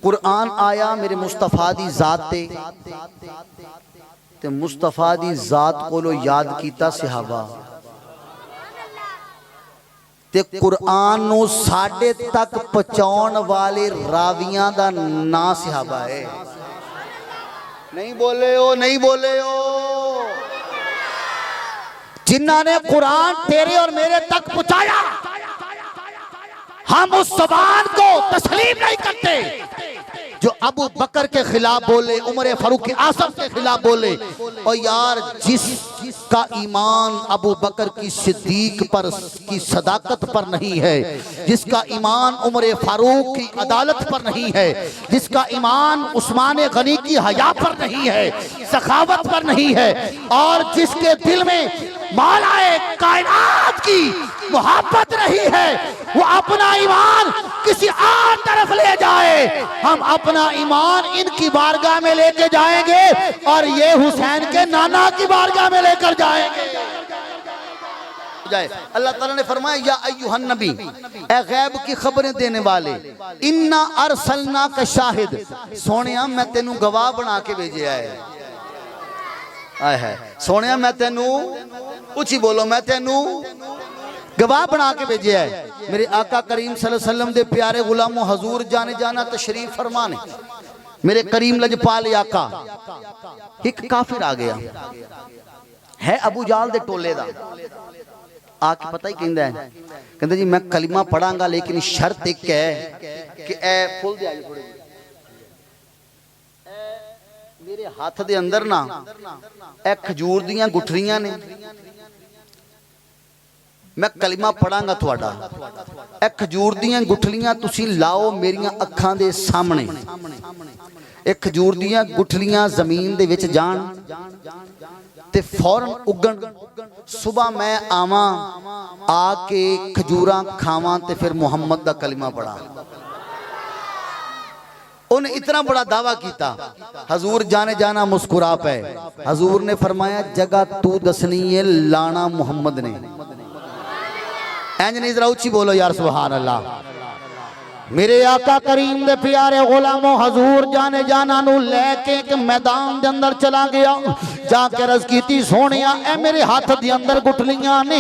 قرآن آیا میرے مصطفیٰ دی ذات تے مصطفیٰ دی ذات کو لو یاد کیتا صحابہ تے قرآن نو ساڑھے تک پچاؤن والے راویاں دا نا صحابہ ہے. نہیں بولے ہو نہیں بولے ہو. جنہ نے قرآن تیرے اور میرے تک پہنچایا ہم اس زبان کو تسلیم نہیں کرتے جو ابو بکر کے خلاف بولے, عمر فاروق اعظم کے خلاف بولے. اور یار جس کا ایمان ابو بکر کی صدیق پر کی صداقت پر نہیں ہے, جس کا ایمان عمر فاروق کی عدالت پر نہیں ہے, جس کا ایمان عثمان غنی کی حیا پر نہیں ہے, سخاوت پر نہیں ہے, اور جس کے دل میں مولا کائنات کی محبت رہی ہے, وہ اپنا ایمان کسی اور طرف لے جائے. ہم اپنا ایمان ان کی بارگاہ میں لے کے جائیں گے اور یہ حسین کے نانا کی بارگاہ میں لے کر جائیں گے. اللہ تعالیٰ نے فرمایا یا ایوہ النبی, اے غیب کی خبریں دینے والے, انا ارسلنا کا شاہد, سونیا میں تینوں گواہ بنا کے بھیجے آئے. آئے ہے سونیا میں تینوں, اچھی بولو, میں تینوں گواہ بنا کے بھیجے ہے. میرے آقا کریم صلی اللہ علیہ وسلم دے پیارے غلام و حضور جانے جانا تشریف فرمانے, میرے کریم لجپال آقا. ایک کافر آ گیا ہے ابو جال دے ٹولے دا, آکے پتہ ہی کہندہ ہے, کہندہ جی میں کلمہ پڑھاں گا لیکن شرط ایک ہے کہ اے پھول دے آئیے تھوڑے, میرے ہاتھ دے اندر نا اے کھجور دیاں گٹھریاں نے, میں کلمہ پڑھاں گا تھوڑا, اے کھجور دیاں گٹھلیاں تسی لاؤ میریاں اکھاں دے سامنے. اے کھجور دیاں گٹھلیاں زمین دے وچ جان تے فوراں اگن, صبح میں آواں آ کے کھجوراں کھاواں تے پھر محمد دا کلمہ پڑھا. انہیں اتنا بڑا دعویٰ کیتا. حضور جانے جانا مسکرا پہ, حضور نے فرمایا جگہ تو دسنی ہے لانا محمد نے. اینج نہیں ذرا اچھی بولو یار سبحان اللہ. میرے آقا کریم دے پیارے غلاموں حضور جانے جانا نو لے کے ایک میدان دے اندر چلا گیا, جا کے رض کیتی سونیا اے میرے ہاتھ دے اندر گٹھلیاں نے,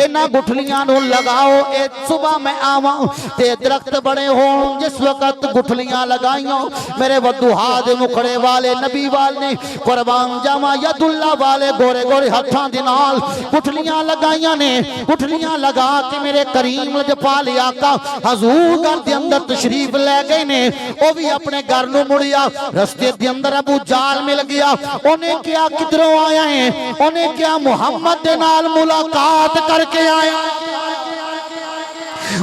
اینا گٹھلیاں نو لگاؤ, اے صبح میں آواں تے درخت بڑے ہوں, جس وقت گٹھلیاں لگائیوں میرے ودوہا دے مکھڑے والے نبی والے قربان جاما ید اللہ والے گورے گورے ہتھاں دنال گٹھلیاں لگائیاں نے. گٹھلیاں لگا کے میرے کریم لجپال آقا حضور گھر دے اندر تشریف لے گئے نے. وہ بھی اپنے گھر نو مڑیا, رستے دے اندر ابو جال مل گیا. انہیں کیا کدھروں آیا ہے, انہیں کیا محمد دے نال ملاقات کر کے آیا,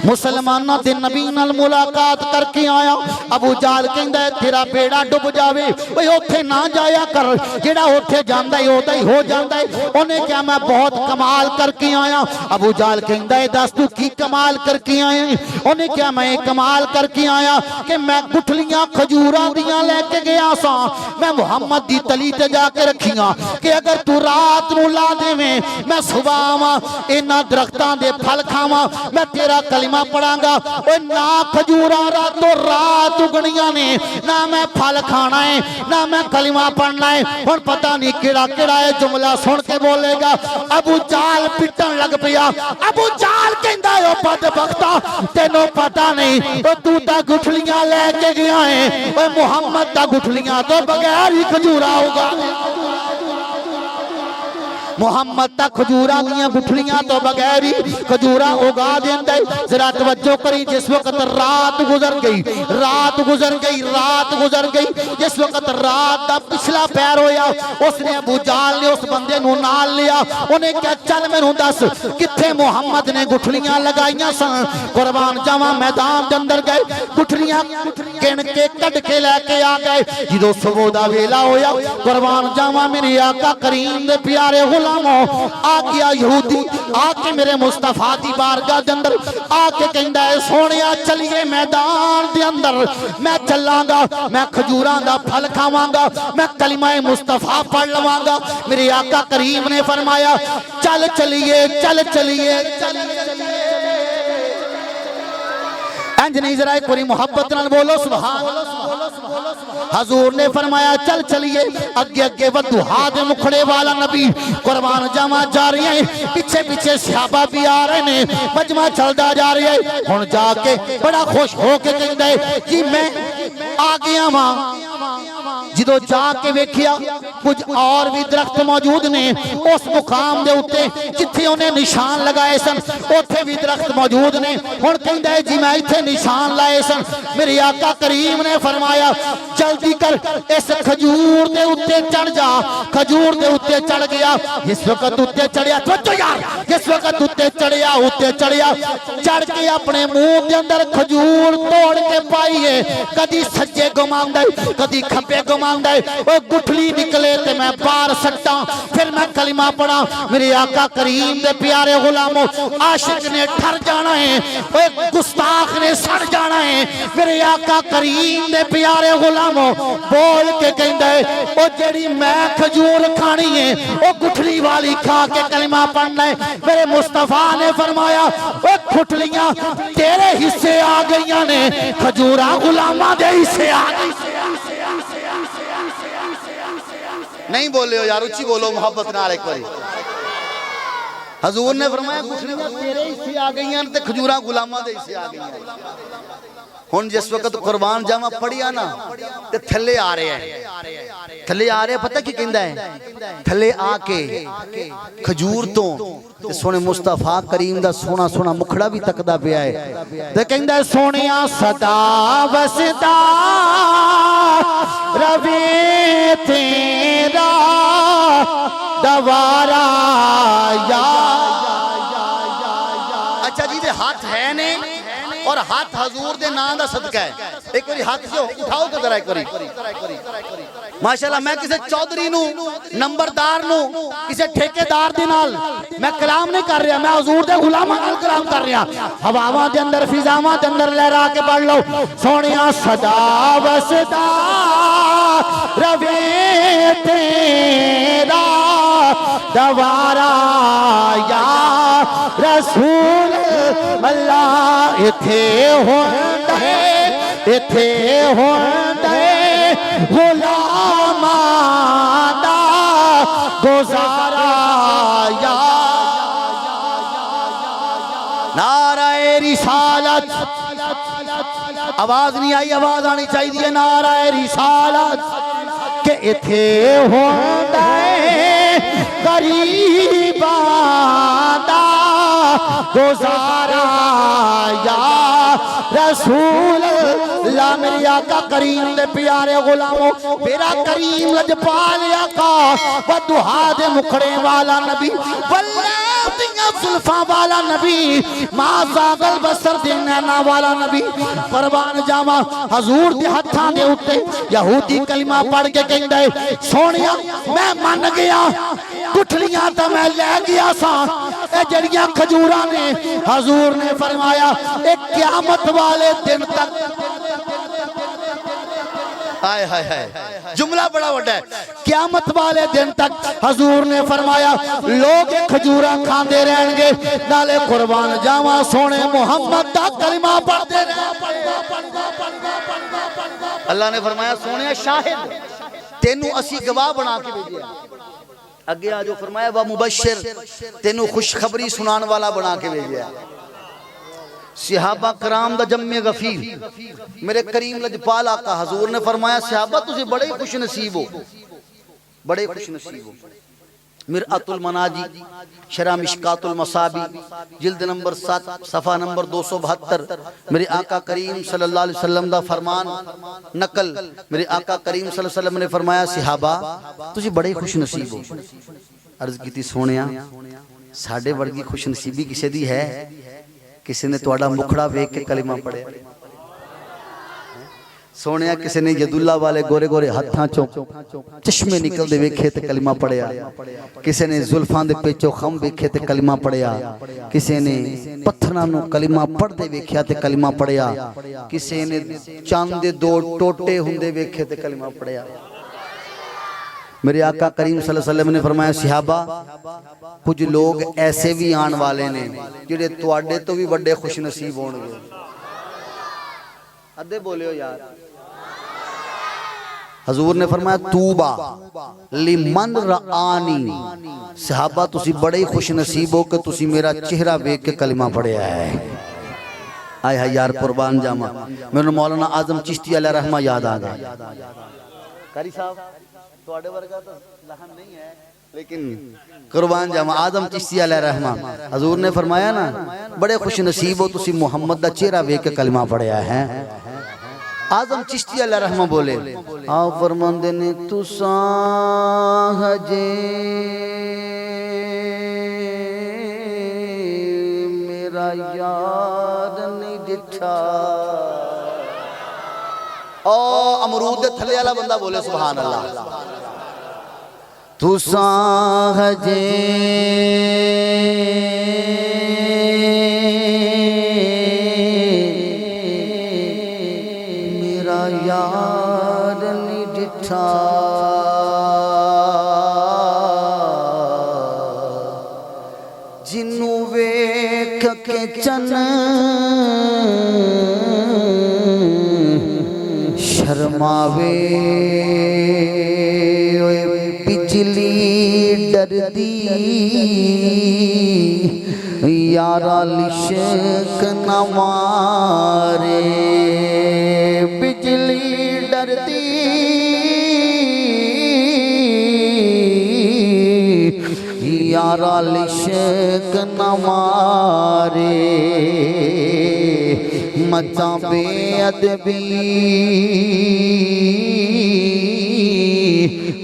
مسلمانہ دے نبی نال ملاقات کر کے آیا. ابو جال کہندہ ہے تیرا بیڑا ڈب جاوے, وہ اوتھے نہ جایا کر, جیڑا اوتھے جاندہ ہے اوتھے ہی ہو جاندہ ہے. انہیں کیا میں بہت کمال کر کے آیا. ابو جال کہندہ ہے دس تو کی کمال کر کے آیا. انہیں کیا میں کمال کر کے آیا کہ میں گٹھلیاں کھجوراں دیاں لے کے گیا سا, میں محمد دی تلی تے جا کے رکھیاں کہ اگر تو رات نو لا دے میں صبح آواں اینا درختاں دے پھل کھاواں, میں تیرا کلمہ پڑھاں گا. اوہ نہ کھجوراں راتوں رات اگنیاں نے, نہ میں پھل کھانا ہے نہ میں کلمہ پڑھنا ہے. اور پتہ نہیں کیڑا کیڑا ہے جملہ سن کے بولے گا. ابو جال پٹن لگ پیا. ابو جال کہندہ ہے بدبختہ تینوں پتہ نہیں تو تا گٹھلیاں لے کے گیا ہے, اوہ محمد تا گٹھلیاں تو بغیر ہی کھجورا ہوگا. محمد تا کھجورا دیاں گٹھلیاں تو بغیر ہی کھجورا اگا دیندے. ذرا توجہ کری, جس وقت رات گزر گئی, رات گزر گئی, رات گزر گئی, جس وقت رات دا پچھلا پیر ہویا اس نے ابو جال نے اس بندے نو نال لیا. انہیں کیا چل میں نو دس کتھے محمد نے گٹھلیاں لگائیاں سن. قربان جاواں میدان دے اندر گئے, گٹھلیاں گن کے کٹ کے لے کے آ گئے. جدو صبح دا ویلا ہویا قربان جاواں میرے آقا کریم دے پیارے غلام آ گیا یہودی, آ کے میرے مصطفیٰ دی بارگاہ دے اندر آ کے کہندہ ہے سونیا چلیے میدان دے اندر, میں چلاں گا, میں کھجوراں دا پھل کھاواں گا, میں کلمہ مصطفیٰ پڑھ لواں گا. میرے آقا کریم نے فرمایا چل چلیے چل چلیے چل چلیے. انج نہیں ذرا کوئی محبت نال بولو سبحان حضور نے فرمایا چل چلیے اگے اگے ودو ہاتھ مکھڑے والا نبی قربان جاوا جا رہی ہیں پیچھے پیچھے صحابہ بھی آ رہے ہیں مجمع چلدا جا رہی ہے ہن جا کے بڑا خوش ہو کے کہندا ہے کہ میں آ گیا ماں جدو جا کے ویکھیا کچھ اور بھی درخت موجود نے اس مقام دے اوتے جتھے انہیں نشان لگائے سن اوتھے بھی درخت موجود نے ہن کہندا ہے جی میں ایتھے نشان لائے سن میرے آقا کریم نے فرمایا جلدی کر اس کھجور دے اوتے چڑھ جا کھجور دے اوتے چڑھ گیا اس وقت اوتے چڑھیا تو یار جس وقت اوتے چڑھیا چڑھ کے اپنے منہ دے اندر کھجور توڑ کے پائیے کدی سجے گھماندا ہے کدی کھبے گھماندا ہے او گٹھلی نکلے تے میں پار سکتا پھر میں کلمہ پڑھا میرے آقا کریم دے پیارے غلاموں عاشق نے ٹھر جانا ہے او گستاخ نے سڑ جانا ہے میرے آقا کریم دے پیارے غلاموں بول کے کہندا ہے او جڑی میں کھجور کھانی ہے او گٹھلی والی کھا کے کلمہ پڑھنا ہے میرے مصطفیٰ نے فرمایا او گٹھلیاں تیرے حصے آ گئیاں نے کھجوراں غلاماں دے حصے آ گئی نہیں بولے ہو یار اچھی بولو محبت نال ایک باری حضور نے فرمایا گٹھلیاں تیرے حصے آ گئیاں تے کھجوراں غلاماں دے حصے آ گئیاں ہن جس وقت قربان جاواں پڑھیا نا تے تھلے آ رہے ہیں تھلے آ رہے ہیں پتہ کی کہندا ہے تھلے آ کے کھجور تو تے سونے مصطفیٰ کریم دا سونا سونا مکھڑا بھی تکدا پیا ہے تے کہندا ہے سونیا صدا وسدا روے تیرا دوارا یا اچھا جی دے ہاتھ ہے نے اور ہاتھ حضور دے نام دا صدقہ ہے ایک باری ہاتھ سے اٹھاؤ تو ذرا ایک باری ماشاءاللہ میں کسے چودھری نو نمبردار نو کسے ٹھیکیدار دے نال میں کلام نہیں کر رہا میں حضور دے غلاماں نال کلام کر رہا ہواواں دے اندر فضاواں دے اندر لہرا کے پڑھ لو سونیا صدا وسدا روے تیرا دوارا یا رسول اللہ ایتھے ہوندا ہے غلاماں دا گزارا یا نعرہ رسالت آواز نہیں آئی آواز آنی چاہیے نعرہ رسالت کہ ایتھے ہوندا ہے غریباں دا گزارا یا رسول اللہ میری آقا کریم دے پیارے غلاموں میرا کریم لجپال آقا ودہا دے مکھڑے والا نبی واللہ دیاں زلفاں والا نبی ما زاغ البصر دے نینا والا نبی قربان جاواں حضور دے ہتھاں دے اوتے یہودی کلمہ پڑھ کے کہندا ہے سونیا میں من گیا گٹھلیاں تا میں لے گیا سا اے جڑیاں کھجوراں نے حضور نے فرمایا ایک قیامت والے دن تک آئے ہائے ہائے جملہ بڑا وڈا ہے قیامت والے دن تک حضور نے فرمایا لوگ کھجوراں کھاندے رہیں گے نالے قربان جاواں سونے محمد دا کلمہ پڑھتے رہیں اللہ نے فرمایا سونے شاہد تینوں اسی گواہ بنا کے بھیجیا اگے آجو فرمایا وہ مبشر تینوں خوشخبری سنان والا بنا کے بھیجیا صحابہ کرام دا جمع غفیر میرے کریم لجپال آقا حضور نے فرمایا صحابہ تجھے بڑے خوش نصیب ہو بڑے خوش نصیب ہو مرآت المناجی شرح مشکات المصابی جلد نمبر 7 صفحہ نمبر 272 میرے آقا کریم صلی اللہ علیہ وسلم دا فرمان نقل میرے آقا کریم صلی اللہ علیہ وسلم نے فرمایا صحابہ تجھے بڑے خوش نصیب ہو عرض کی تھی سونیا ساڑھے ورگی خوش نصیبی کسے دی ہے کسی نے توڑا مکھڑا ویک کے کلمہ پڑھے سونیا کسی نے ید اللہ والے گورے گورے ہتھاں چوں چشمے نکل دے ویکھے تے کلمہ پڑھیا کسی نے زلفان دے پیچو خم ویکھے تے کلمہ پڑھیا کسی نے پتھران نو کلمہ پڑھ دے ویکھیا تے کلمہ پڑھیا کسی نے چاند دے دو ٹوٹے ہندے ویکھے تے کلمہ پڑھیا میرے آقا کریم صلی اللہ علیہ وسلم نے فرمایا صحابہ کچھ لوگ ایسے بھی آن والے نے جڑے تواڈے تو بھی بڑے خوش نصیب ہون گے ادھے بولے ہو یار. حضور نے فرمایا توبہ لمن رآنی. صحابہ تسی بڑے خوش نصیب ہو کہ تسی میرا چہرہ بیک کے کلمہ پڑھیا ہے. آئے ہے یار قربان جامع. میرے مولانا اعظم چشتی علیہ رحمہ یاد آگا. قاری صاحب توڑے ورگا تو لہن نہیں ہے لیکن قربان جامع اعظم چشتی علیہ رحمہ. حضور نے فرمایا نا بڑے خوش نصیب ہو تسی محمد دا چہرہ بیک کے کلمہ پڑھیا ہے. اعظم چشتی علیہ رحمہ بولے آپ فرماندے نے تساں ہجے میرا یار نہیں ڈٹھا. امرود دے تھلے والا بندہ بولے سبحان اللہ. تساں ہجے یار نہیں ڈٹھا جنوں ویکھ کے چن شرماوے بجلی ڈردی یارا لشک نہ مارے. بجلی ڈردی یارا لشک نہ مارے. مچاں بے ادبی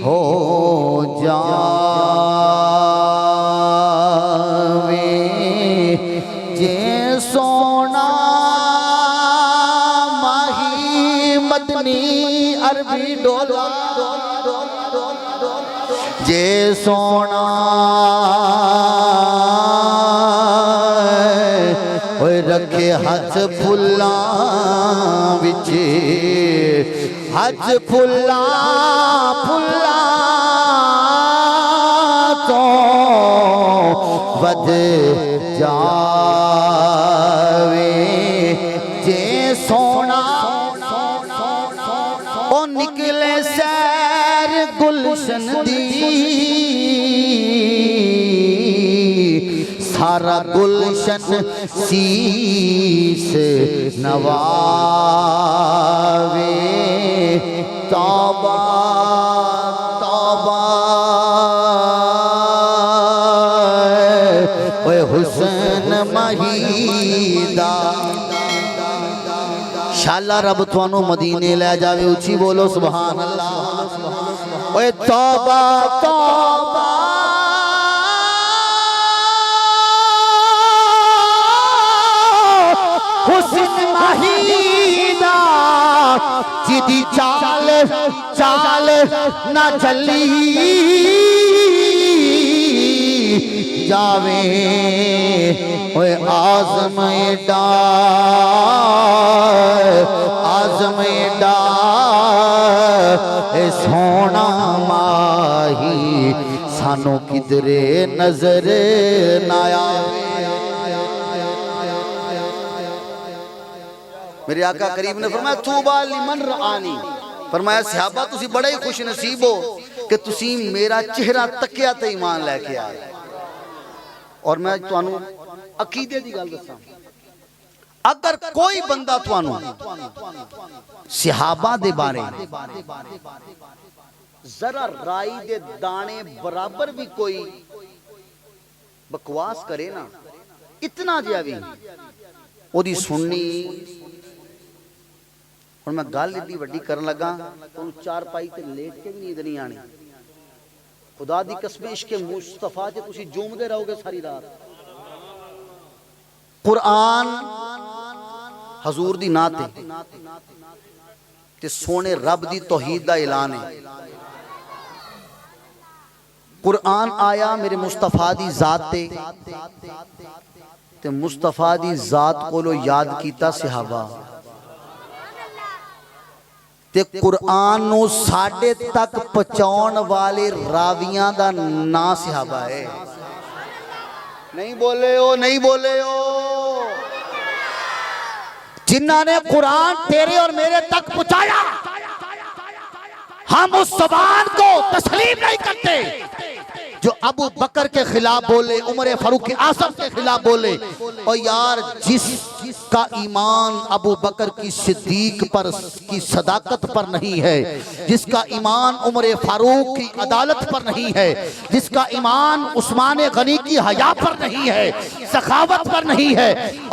ہو جاوے جے سونا ماہی مدنی عربی ڈولا. جے سونا رکھے ہاتھ پھلاں وچ ہاتھ پھلاں تو ود جاوے. جے سونا او نکلے سیر گلشن دی سارا گلشن سیس نواوے. توبہ توبہ اے حسن مہیدہ. شاءاللہ رب توانو مدینے لے جاوے. اچھی بولو سبحان اللہ. اے توبہ توبہ حسن مہیدہ جدی چال چال نہ چلی جاوے. اوے آزم ڈا اے سونا ماہی سانو کدرے نظر نہ آوے. میرے آقا کریم نے فرمایا توبہ لمن رآنی. فرمایا صحابہ تسی بڑے ہی خوش نصیب ہو کہ تسی میرا چہرہ تکیا تے ایمان لے کے آئے. اور میں توانو عقیدے دی گل دساں. اگر کوئی بندہ توانو صحابہ دے بارے ذرا رائی دے دانے برابر بھی کوئی بکواس کرے نا اتنا جیا بھی او دی سننی. اور میں گل اتنی وڈی کرن لگا تو چار پائی تے لیٹ کے بھی نیند نہیں آنی. خدا دی قسم عشق مصطفیٰ تے تسی جومدے رہو گے ساری رات. قرآن حضور دی نعت تے سونے رب دی توحید دا اعلان ہے. قرآن آیا میرے مصطفیٰ دی ذات تے مصطفیٰ دی ذات کو لو یاد کیتا صحابہ تے قرآن نو ساڑھے تک پچاؤن والے راویاں دا نا صحابہ ہے. نہیں بولے ہو نہیں بولے ہو. جنہ نے قرآن تیرے اور میرے تک پہنچایا، ہم اس زبان کو تسلیم نہیں کرتے جو ابو بکر کے خلاف بولے، عمر فاروق اعظم کے خلاف بولے۔ اور یار جس کا ایمان ابو بکر کی صدیق پر کی صداقت پر نہیں ہے، جس کا ایمان عمر فاروق کی عدالت پر نہیں ہے، جس کا ایمان عثمان غنی کی حیا پر نہیں ہے، سخاوت پر نہیں ہے،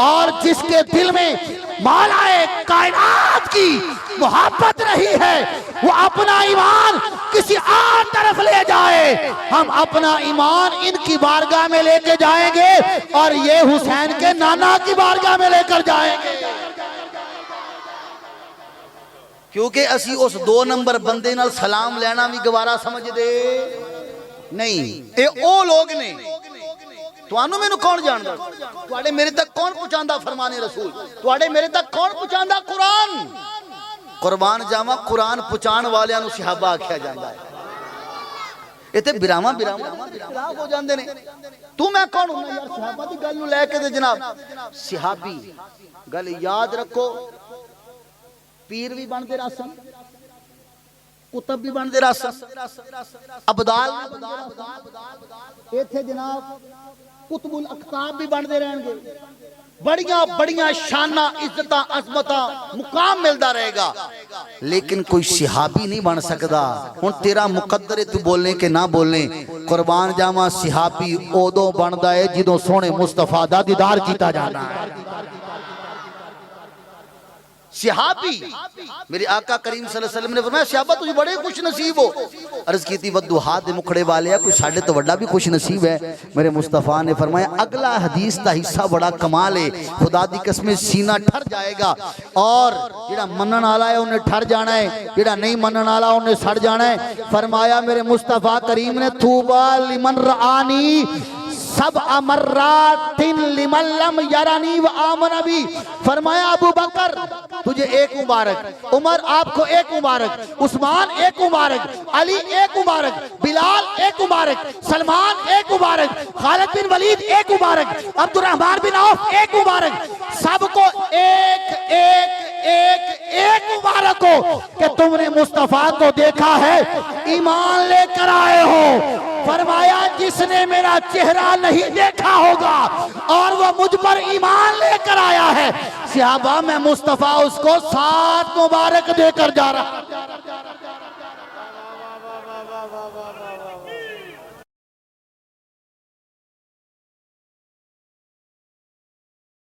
اور جس کے دل میں مولا کائنات کی محبت نہیں ہے، وہ اپنا ایمان کسی اور طرف لے جائے، ہم اپنا ایمان ان کی بارگاہ میں لے کے جائیں گے اور یہ حسین کے نانا کی بارگاہ میں لے کر جائیں گے، کیونکہ اسی اس 2 نمبر بندے نال سلام لینا بھی گوارا سمجھ دے نہیں۔ اے او لوگ نے توانو میں نو کون جاندہ، توڑے میرے تک کون پہنچاندہ فرمان رسول، توڑے میرے تک کون پہنچاندہ قرآن، قربان جاما قرآن پہنچان والے انو صحابہ کیا جاندہ ہے۔ ایتے براما خلاف ہو جاندے نے، تو میں کون ہوں یار صحابہ دی گل نو لے کے دے جناب، صحابی گل یاد رکھو، پیر بھی بن دے راسن، قطب بھی بن دے راسن، ابدال ایتھے جناب قطب الاقطاب بھی بن دے رہن گے، بڑیاں شانہ عزتاں عظمتاں مقام ملدا رہے گا، لیکن کوئی صحابی نہیں بن سکدا۔ ہن تیرا مقدر ہے تو بولنے کے نہ بولنے، قربان جاواں صحابی اودوں بندا ہے جدوں سونے مصطفیٰ دا دیدار کیتا جانا ہے۔ صحابی میرے آقا کریم صلی اللہ علیہ وسلم نے فرمایا صحابہ تجھے بڑے خوش نصیب ہو، عرض کی تھی ودوحا دے مکھڑے والے کوئی ساڑھے تو وڈا بھی خوش نصیب ہے۔ میرے مصطفیٰ نے فرمایا اگلا حدیث تا حصہ بڑا کمال ہے، خدا دی قسم سینہ ٹھر جائے گا، اور جڑا منن آلا ہے انہیں ٹھر جانا ہے، جڑا نہیں منن آلا انہیں سڑ جانا ہے۔ فرمایا میرے مصطفیٰ کریم نے توبہ لمن رآنی سبع مرات لمن لم یرانی و آمن بھی، فرمایا ابو بکر تجھے ایک مبارک، عمر آپ کو ایک مبارک، عثمان ایک مبارک، علی ایک مبارک، بلال ایک مبارک، سلمان ایک مبارک، خالد بن ولید ایک مبارک، عبد الرحمن بن عوف ایک مبارک، سب کو ایک ایک ایک ایک مبارک ہو کہ تم نے مصطفیٰ کو دیکھا ہے، ایمان لے کر آئے ہو۔ فرمایا جس نے میرا چہرہ نہیں دیکھا ہوگا اور وہ مجھ پر ایمان لے کر آیا ہے، صحابہ میں مصطفیٰ اس کو 7 مبارک دے کر جا رہا۔